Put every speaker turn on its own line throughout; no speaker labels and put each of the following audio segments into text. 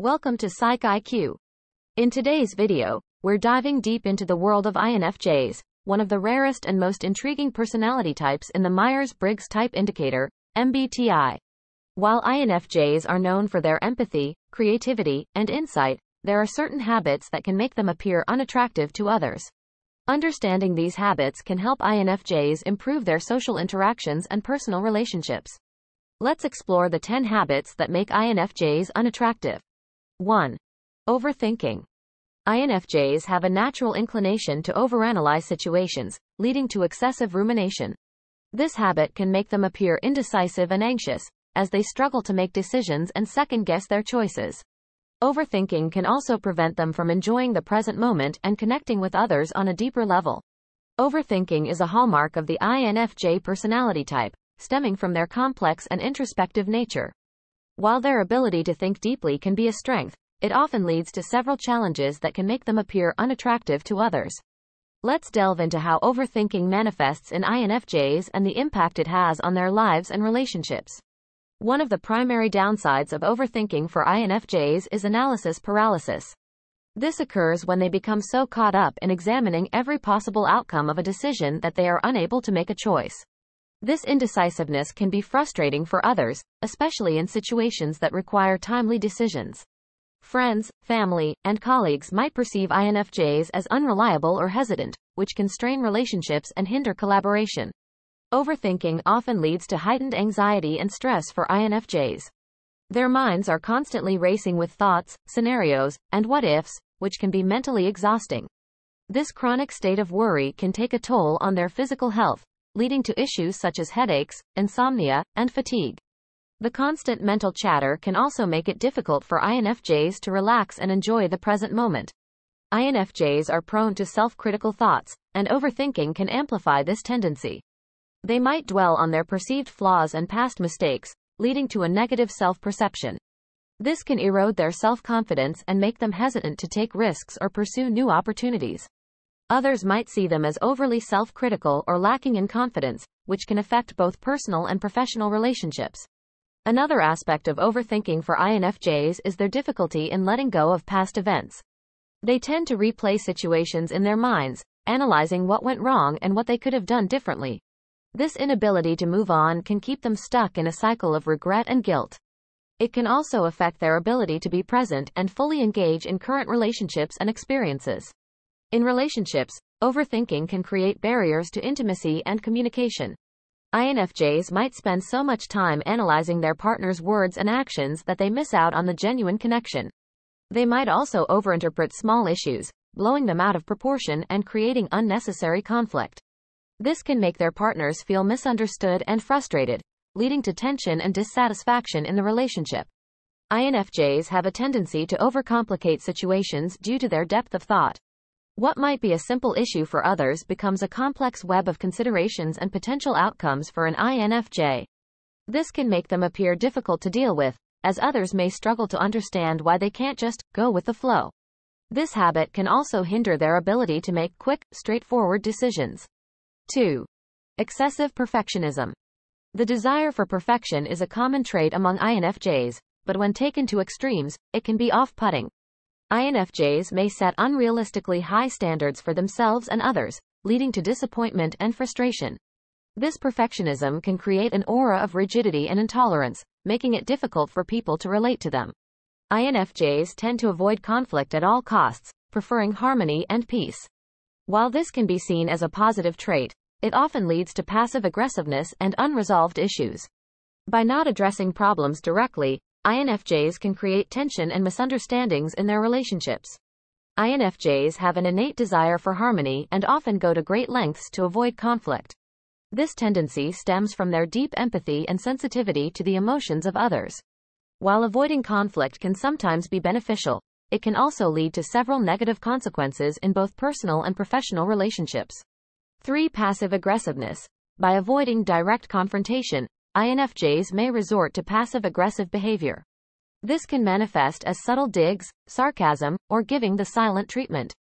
Welcome to Psych IQ. In today's video, we're diving deep into the world of INFJs, one of the rarest and most intriguing personality types in the Myers-Briggs Type Indicator, MBTI. While INFJs are known for their empathy, creativity, and insight, there are certain habits that can make them appear unattractive to others. Understanding these habits can help INFJs improve their social interactions and personal relationships. Let's explore the 10 habits that make INFJs unattractive. 1. Overthinking. INFJs have a natural inclination to overanalyze situations, leading to excessive rumination. This habit can make them appear indecisive and anxious, as they struggle to make decisions and second-guess their choices. Overthinking can also prevent them from enjoying the present moment and connecting with others on a deeper level. Overthinking is a hallmark of the INFJ personality type, stemming from their complex and introspective nature. While their ability to think deeply can be a strength, it often leads to several challenges that can make them appear unattractive to others. Let's delve into how overthinking manifests in INFJs and the impact it has on their lives and relationships. One of the primary downsides of overthinking for INFJs is analysis paralysis. This occurs when they become so caught up in examining every possible outcome of a decision that they are unable to make a choice. This indecisiveness can be frustrating for others, especially in situations that require timely decisions. Friends, family, and colleagues might perceive INFJs as unreliable or hesitant, which can strain relationships and hinder collaboration. Overthinking often leads to heightened anxiety and stress for INFJs. Their minds are constantly racing with thoughts, scenarios, and what-ifs, which can be mentally exhausting. This chronic state of worry can take a toll on their physical health, leading to issues such as headaches, insomnia, and fatigue. The constant mental chatter can also make it difficult for INFJs to relax and enjoy the present moment. INFJs are prone to self-critical thoughts, and overthinking can amplify this tendency. They might dwell on their perceived flaws and past mistakes, leading to a negative self-perception. This can erode their self-confidence and make them hesitant to take risks or pursue new opportunities. Others might see them as overly self-critical or lacking in confidence, which can affect both personal and professional relationships. Another aspect of overthinking for INFJs is their difficulty in letting go of past events. They tend to replay situations in their minds, analyzing what went wrong and what they could have done differently. This inability to move on can keep them stuck in a cycle of regret and guilt. It can also affect their ability to be present and fully engage in current relationships and experiences. In relationships, overthinking can create barriers to intimacy and communication. INFJs might spend so much time analyzing their partner's words and actions that they miss out on the genuine connection. They might also overinterpret small issues, blowing them out of proportion and creating unnecessary conflict. This can make their partners feel misunderstood and frustrated, leading to tension and dissatisfaction in the relationship. INFJs have a tendency to overcomplicate situations due to their depth of thought. What might be a simple issue for others becomes a complex web of considerations and potential outcomes for an INFJ. This can make them appear difficult to deal with, as others may struggle to understand why they can't just go with the flow. This habit can also hinder their ability to make quick, straightforward decisions. 2. Excessive perfectionism. The desire for perfection is a common trait among INFJs, but when taken to extremes, it can be off-putting. INFJs may set unrealistically high standards for themselves and others, leading to disappointment and frustration. This perfectionism can create an aura of rigidity and intolerance, making it difficult for people to relate to them. INFJs tend to avoid conflict at all costs, preferring harmony and peace. While this can be seen as a positive trait, it often leads to passive aggressiveness and unresolved issues. By not addressing problems directly, INFJs can create tension and misunderstandings in their relationships. INFJs have an innate desire for harmony and often go to great lengths to avoid conflict. This tendency stems from their deep empathy and sensitivity to the emotions of others. While avoiding conflict can sometimes be beneficial, it can also lead to several negative consequences in both personal and professional relationships. 3. Passive aggressiveness. By avoiding direct confrontation, INFJs may resort to passive-aggressive behavior. This can manifest as subtle digs, sarcasm, or giving the silent treatment.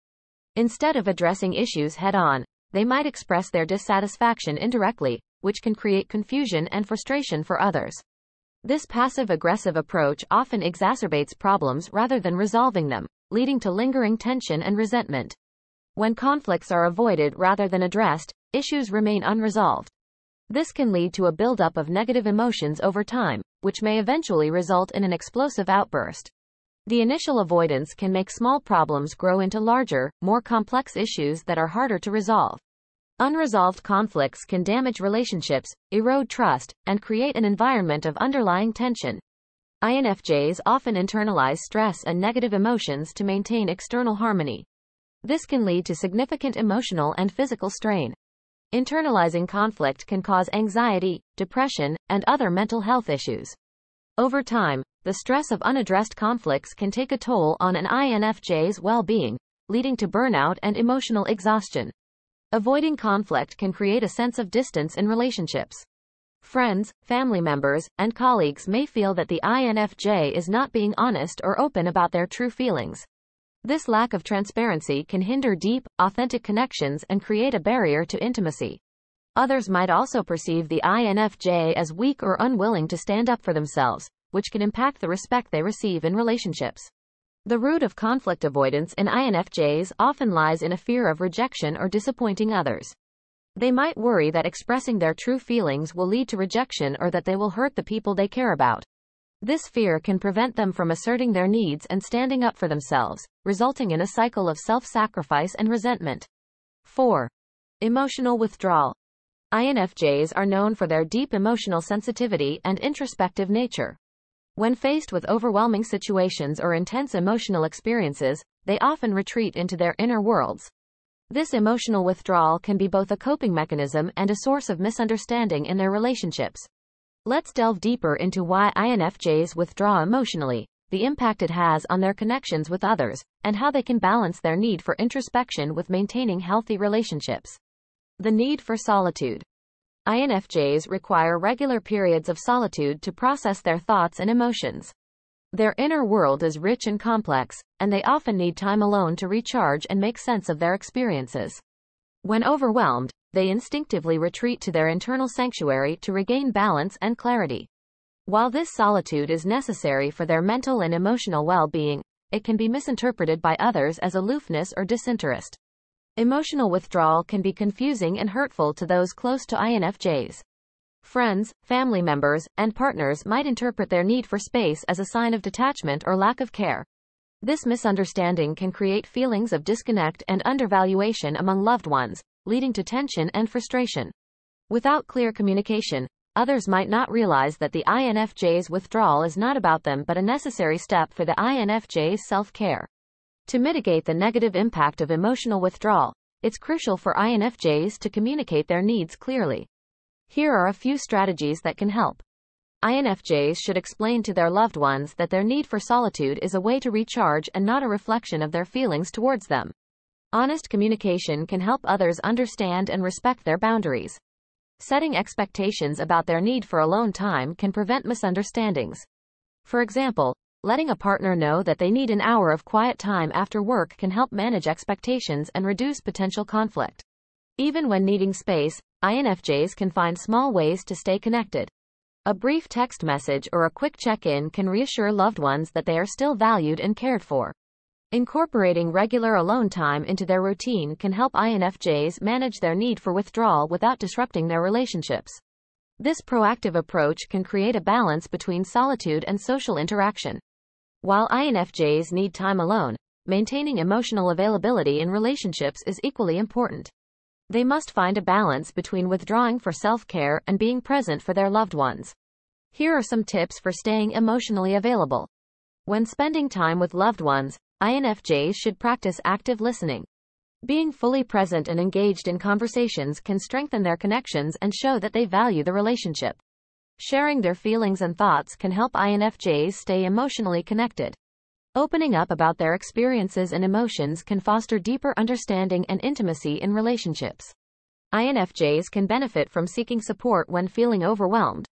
Instead of addressing issues head-on, they might express their dissatisfaction indirectly, which can create confusion and frustration for others. This passive-aggressive approach often exacerbates problems rather than resolving them, leading to lingering tension and resentment. When conflicts are avoided rather than addressed, issues remain unresolved. This can lead to a buildup of negative emotions over time, which may eventually result in an explosive outburst. The initial avoidance can make small problems grow into larger, more complex issues that are harder to resolve. Unresolved conflicts can damage relationships, erode trust, and create an environment of underlying tension. INFJs often internalize stress and negative emotions to maintain external harmony. This can lead to significant emotional and physical strain. Internalizing conflict can cause anxiety, depression, and other mental health issues. Over time, the stress of unaddressed conflicts can take a toll on an INFJ's well-being, leading to burnout and emotional exhaustion. Avoiding conflict can create a sense of distance in relationships. Friends, family members, and colleagues may feel that the INFJ is not being honest or open about their true feelings. This lack of transparency can hinder deep, authentic connections and create a barrier to intimacy. Others might also perceive the INFJ as weak or unwilling to stand up for themselves, which can impact the respect they receive in relationships. The root of conflict avoidance in INFJs often lies in a fear of rejection or disappointing others. They might worry that expressing their true feelings will lead to rejection or that they will hurt the people they care about. This fear can prevent them from asserting their needs and standing up for themselves, resulting in a cycle of self-sacrifice and resentment. 4. Emotional withdrawal. INFJs are known for their deep emotional sensitivity and introspective nature. When faced with overwhelming situations or intense emotional experiences, they often retreat into their inner worlds. This emotional withdrawal can be both a coping mechanism and a source of misunderstanding in their relationships. Let's delve deeper into why INFJs withdraw emotionally, the impact it has on their connections with others, and how they can balance their need for introspection with maintaining healthy relationships. The need for solitude. INFJs require regular periods of solitude to process their thoughts and emotions. Their inner world is rich and complex, and they often need time alone to recharge and make sense of their experiences. When overwhelmed, they instinctively retreat to their internal sanctuary to regain balance and clarity. While this solitude is necessary for their mental and emotional well-being, it can be misinterpreted by others as aloofness or disinterest. Emotional withdrawal can be confusing and hurtful to those close to INFJs. Friends, family members, and partners might interpret their need for space as a sign of detachment or lack of care. This misunderstanding can create feelings of disconnect and undervaluation among loved ones, leading to tension and frustration. Without clear communication, others might not realize that the INFJ's withdrawal is not about them but a necessary step for the INFJ's self-care. To mitigate the negative impact of emotional withdrawal, it's crucial for INFJs to communicate their needs clearly. Here are a few strategies that can help. INFJs should explain to their loved ones that their need for solitude is a way to recharge and not a reflection of their feelings towards them. Honest communication can help others understand and respect their boundaries. Setting expectations about their need for alone time can prevent misunderstandings. For example, letting a partner know that they need an hour of quiet time after work can help manage expectations and reduce potential conflict. Even when needing space, INFJs can find small ways to stay connected. A brief text message or a quick check-in can reassure loved ones that they are still valued and cared for. Incorporating regular alone time into their routine can help INFJs manage their need for withdrawal without disrupting their relationships. This proactive approach can create a balance between solitude and social interaction. While INFJs need time alone, maintaining emotional availability in relationships is equally important. They must find a balance between withdrawing for self-care and being present for their loved ones. Here are some tips for staying emotionally available. When spending time with loved ones, INFJs should practice active listening. Being fully present and engaged in conversations can strengthen their connections and show that they value the relationship. Sharing their feelings and thoughts can help INFJs stay emotionally connected. Opening up about their experiences and emotions can foster deeper understanding and intimacy in relationships. INFJs can benefit from seeking support when feeling overwhelmed.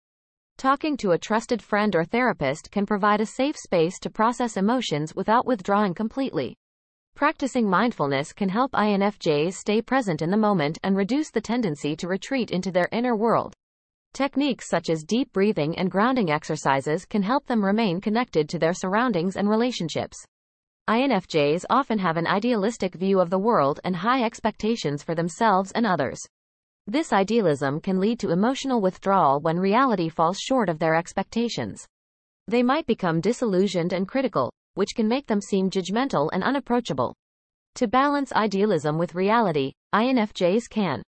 Talking to a trusted friend or therapist can provide a safe space to process emotions without withdrawing completely. Practicing mindfulness can help INFJs stay present in the moment and reduce the tendency to retreat into their inner world. Techniques such as deep breathing and grounding exercises can help them remain connected to their surroundings and relationships. INFJs often have an idealistic view of the world and high expectations for themselves and others. This idealism can lead to emotional withdrawal when reality falls short of their expectations. They might become disillusioned and critical, which can make them seem judgmental and unapproachable. To balance idealism with reality, INFJs can.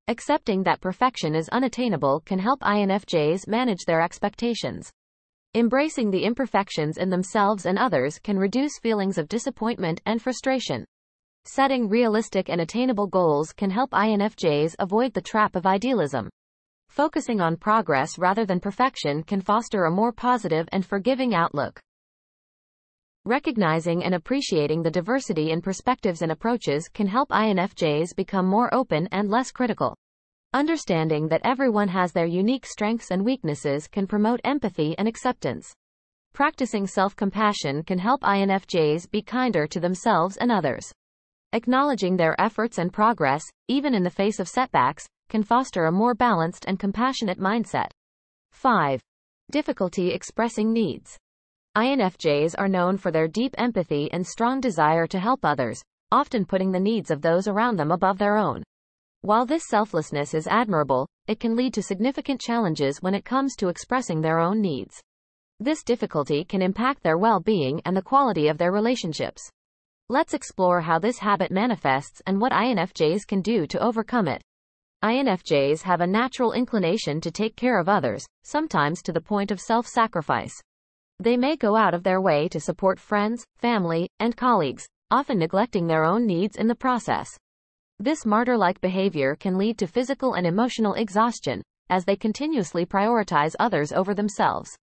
Accepting that perfection is unattainable can help INFJs manage their expectations. Embracing the imperfections in themselves and others can reduce feelings of disappointment and frustration. Setting realistic and attainable goals can help INFJs avoid the trap of idealism. Focusing on progress rather than perfection can foster a more positive and forgiving outlook. Recognizing and appreciating the diversity in perspectives and approaches can help INFJs become more open and less critical. Understanding that everyone has their unique strengths and weaknesses can promote empathy and acceptance. Practicing self-compassion can help INFJs be kinder to themselves and others. Acknowledging their efforts and progress, even in the face of setbacks, can foster a more balanced and compassionate mindset. 5. Difficulty expressing needs. INFJs are known for their deep empathy and strong desire to help others, often putting the needs of those around them above their own. While this selflessness is admirable, it can lead to significant challenges when it comes to expressing their own needs. This difficulty can impact their well-being and the quality of their relationships. Let's explore how this habit manifests and what INFJs can do to overcome it. INFJs have a natural inclination to take care of others, sometimes to the point of self-sacrifice. They may go out of their way to support friends, family, and colleagues, often neglecting their own needs in the process. This martyr-like behavior can lead to physical and emotional exhaustion, as they continuously prioritize others over themselves.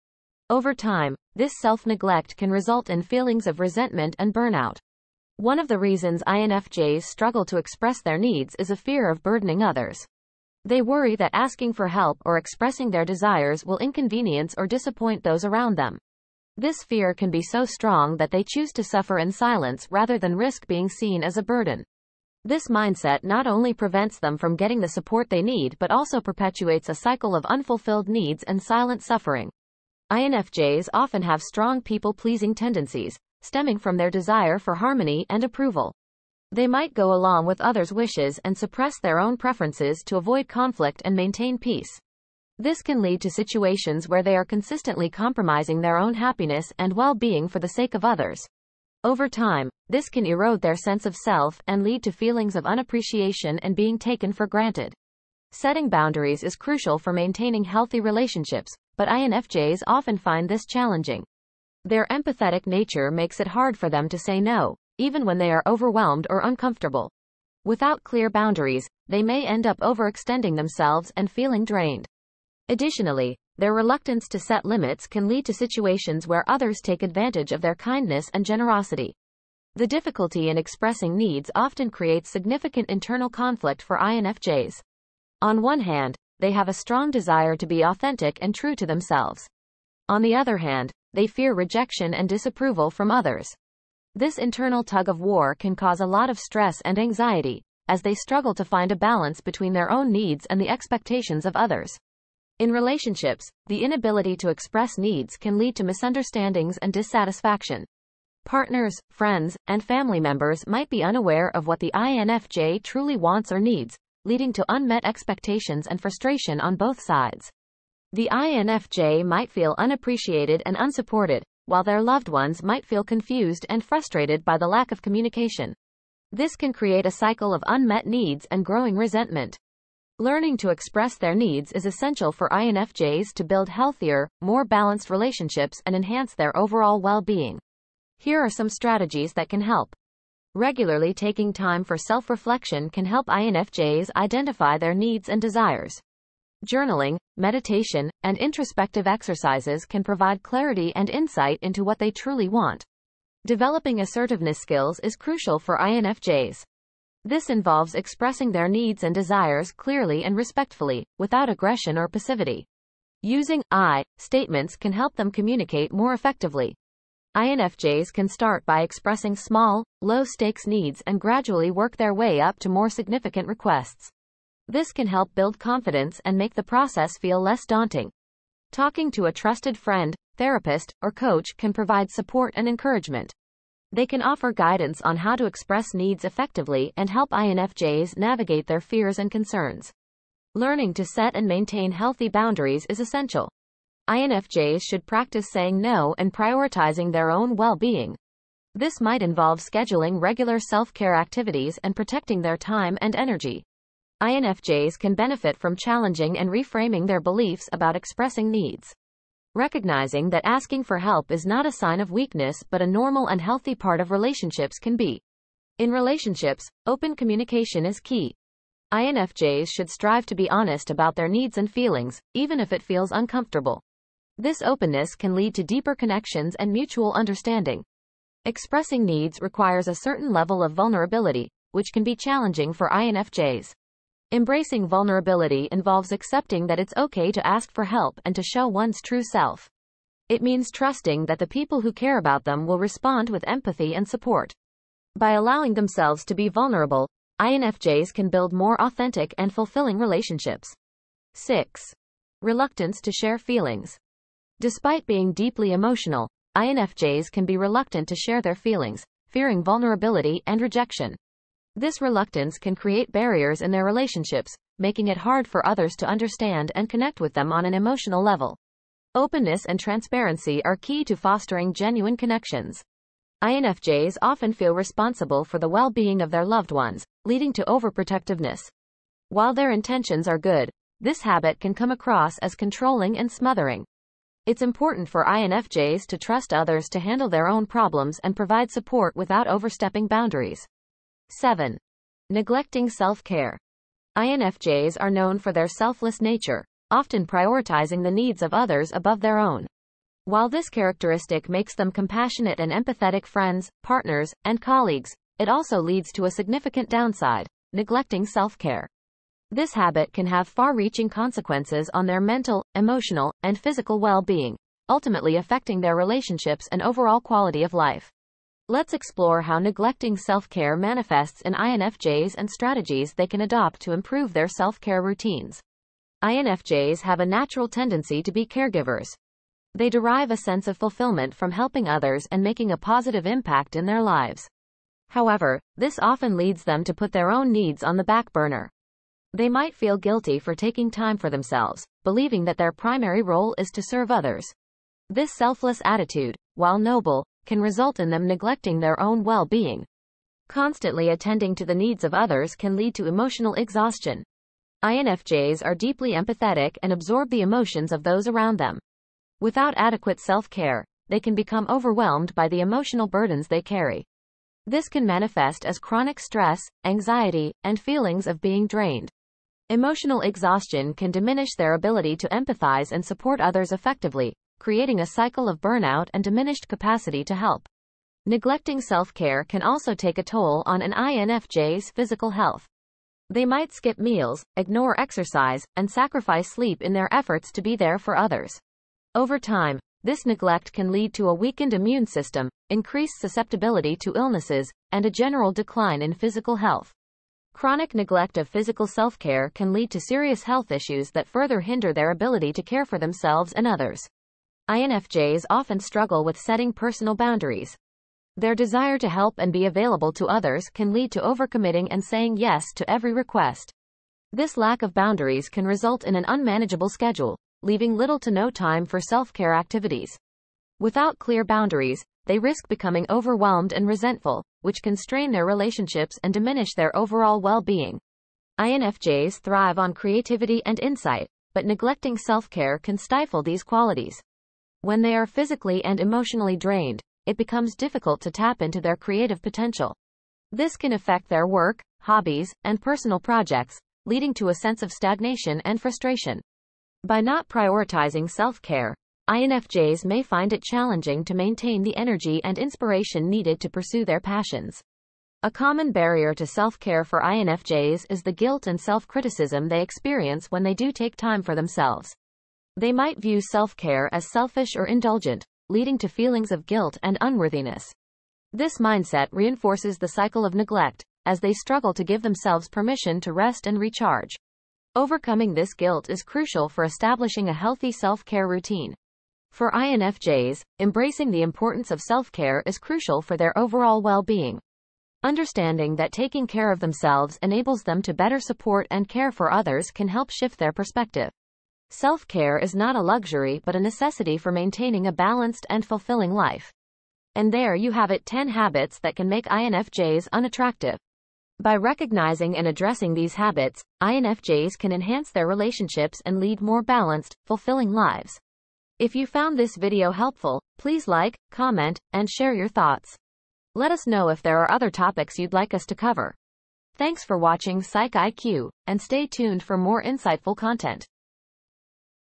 Over time, this self-neglect can result in feelings of resentment and burnout. One of the reasons INFJs struggle to express their needs is a fear of burdening others. They worry that asking for help or expressing their desires will inconvenience or disappoint those around them. This fear can be so strong that they choose to suffer in silence rather than risk being seen as a burden. This mindset not only prevents them from getting the support they need but also perpetuates a cycle of unfulfilled needs and silent suffering. INFJs often have strong people-pleasing tendencies, stemming from their desire for harmony and approval. They might go along with others' wishes and suppress their own preferences to avoid conflict and maintain peace. This can lead to situations where they are consistently compromising their own happiness and well-being for the sake of others. Over time, this can erode their sense of self and lead to feelings of unappreciation and being taken for granted. Setting boundaries is crucial for maintaining healthy relationships, but INFJs often find this challenging. Their empathetic nature makes it hard for them to say no, even when they are overwhelmed or uncomfortable. Without clear boundaries, they may end up overextending themselves and feeling drained. Additionally, their reluctance to set limits can lead to situations where others take advantage of their kindness and generosity. The difficulty in expressing needs often creates significant internal conflict for INFJs. On one hand, they have a strong desire to be authentic and true to themselves. On the other hand, they fear rejection and disapproval from others. This internal tug-of-war can cause a lot of stress and anxiety, as they struggle to find a balance between their own needs and the expectations of others. In relationships, the inability to express needs can lead to misunderstandings and dissatisfaction. Partners, friends, and family members might be unaware of what the INFJ truly wants or needs, leading to unmet expectations and frustration on both sides. The INFJ might feel unappreciated and unsupported, while their loved ones might feel confused and frustrated by the lack of communication. This can create a cycle of unmet needs and growing resentment. Learning to express their needs is essential for INFJs to build healthier, more balanced relationships and enhance their overall well-being. Here are some strategies that can help. Regularly taking time for self-reflection can help INFJs identify their needs and desires. Journaling, meditation, and introspective exercises can provide clarity and insight into what they truly want. Developing assertiveness skills is crucial for INFJs. This involves expressing their needs and desires clearly and respectfully, without aggression or passivity. Using I statements can help them communicate more effectively. INFJs can start by expressing small, low-stakes needs and gradually work their way up to more significant requests. This can help build confidence and make the process feel less daunting. Talking to a trusted friend, therapist, or coach can provide support and encouragement. They can offer guidance on how to express needs effectively and help INFJs navigate their fears and concerns. Learning to set and maintain healthy boundaries is essential. INFJs should practice saying no and prioritizing their own well-being. This might involve scheduling regular self-care activities and protecting their time and energy. INFJs can benefit from challenging and reframing their beliefs about expressing needs. Recognizing that asking for help is not a sign of weakness but a normal and healthy part of relationships can be. In relationships, open communication is key. INFJs should strive to be honest about their needs and feelings, even if it feels uncomfortable. This openness can lead to deeper connections and mutual understanding. Expressing needs requires a certain level of vulnerability, which can be challenging for INFJs. Embracing vulnerability involves accepting that it's okay to ask for help and to show one's true self. It means trusting that the people who care about them will respond with empathy and support. By allowing themselves to be vulnerable, INFJs can build more authentic and fulfilling relationships. 6. Reluctance to share feelings. Despite being deeply emotional, INFJs can be reluctant to share their feelings, fearing vulnerability and rejection. This reluctance can create barriers in their relationships, making it hard for others to understand and connect with them on an emotional level. Openness and transparency are key to fostering genuine connections. INFJs often feel responsible for the well-being of their loved ones, leading to overprotectiveness. While their intentions are good, this habit can come across as controlling and smothering. It's important for INFJs to trust others to handle their own problems and provide support without overstepping boundaries. 7. Neglecting self-care. INFJs are known for their selfless nature, often prioritizing the needs of others above their own. While this characteristic makes them compassionate and empathetic friends, partners, and colleagues, it also leads to a significant downside: neglecting self-care. This habit can have far-reaching consequences on their mental, emotional, and physical well-being, ultimately affecting their relationships and overall quality of life. Let's explore how neglecting self-care manifests in INFJs and strategies they can adopt to improve their self-care routines. INFJs have a natural tendency to be caregivers. They derive a sense of fulfillment from helping others and making a positive impact in their lives. However, this often leads them to put their own needs on the back burner. They might feel guilty for taking time for themselves, believing that their primary role is to serve others. This selfless attitude, while noble, can result in them neglecting their own well-being. Constantly attending to the needs of others can lead to emotional exhaustion. INFJs are deeply empathetic and absorb the emotions of those around them. Without adequate self-care, they can become overwhelmed by the emotional burdens they carry. This can manifest as chronic stress, anxiety, and feelings of being drained. Emotional exhaustion can diminish their ability to empathize and support others effectively, creating a cycle of burnout and diminished capacity to help. Neglecting self-care can also take a toll on an INFJ's physical health. They might skip meals, ignore exercise, and sacrifice sleep in their efforts to be there for others. Over time, this neglect can lead to a weakened immune system, increased susceptibility to illnesses, and a general decline in physical health. Chronic neglect of physical self-care can lead to serious health issues that further hinder their ability to care for themselves and others. INFJs often struggle with setting personal boundaries. Their desire to help and be available to others can lead to overcommitting and saying yes to every request. This lack of boundaries can result in an unmanageable schedule, leaving little to no time for self-care activities. Without clear boundaries, they risk becoming overwhelmed and resentful, which can strain their relationships and diminish their overall well-being. INFJs thrive on creativity and insight, but neglecting self-care can stifle these qualities. When they are physically and emotionally drained, it becomes difficult to tap into their creative potential. This can affect their work, hobbies, and personal projects, leading to a sense of stagnation and frustration. By not prioritizing self-care, INFJs may find it challenging to maintain the energy and inspiration needed to pursue their passions. A common barrier to self-care for INFJs is the guilt and self-criticism they experience when they do take time for themselves. They might view self-care as selfish or indulgent, leading to feelings of guilt and unworthiness. This mindset reinforces the cycle of neglect, as they struggle to give themselves permission to rest and recharge. Overcoming this guilt is crucial for establishing a healthy self-care routine. For INFJs, embracing the importance of self-care is crucial for their overall well-being. Understanding that taking care of themselves enables them to better support and care for others can help shift their perspective. Self-care is not a luxury but a necessity for maintaining a balanced and fulfilling life. And there you have it, 10 habits that can make INFJs unattractive. By recognizing and addressing these habits, INFJs can enhance their relationships and lead more balanced, fulfilling lives. If you found this video helpful, please like, comment, and share your thoughts. Let us know if there are other topics you'd like us to cover. Thanks for watching Psych IQ, and stay tuned for more insightful content.